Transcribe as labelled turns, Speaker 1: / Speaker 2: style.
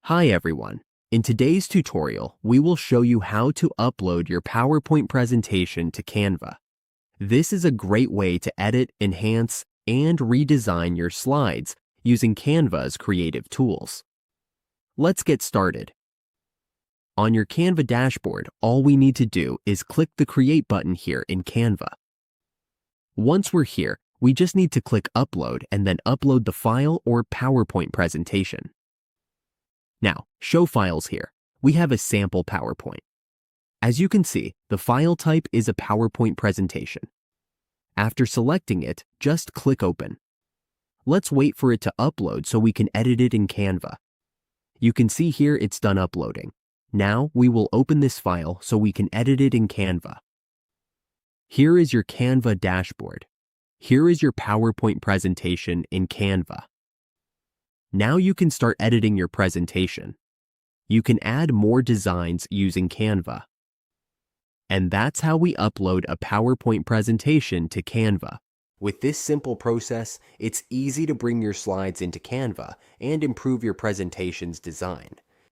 Speaker 1: Hi everyone. In today's tutorial, we will show you how to upload your PowerPoint presentation to Canva. This is a great way to edit, enhance, and redesign your slides using Canva's creative tools. Let's get started. On your Canva dashboard, all we need to do is click the Create button here in Canva. Once we're here, we just need to click Upload and then upload the file or PowerPoint presentation. Now, Show Files here. We have a sample PowerPoint. As you can see, the file type is a PowerPoint presentation. After selecting it, just click Open. Let's wait for it to upload so we can edit it in Canva. You can see here it's done uploading. Now we will open this file so we can edit it in Canva. Here is your Canva dashboard. Here is your PowerPoint presentation in Canva. Now you can start editing your presentation. You can add more designs using Canva. And that's how we upload a PowerPoint presentation to Canva. With this simple process, it's easy to bring your slides into Canva and improve your presentation's design.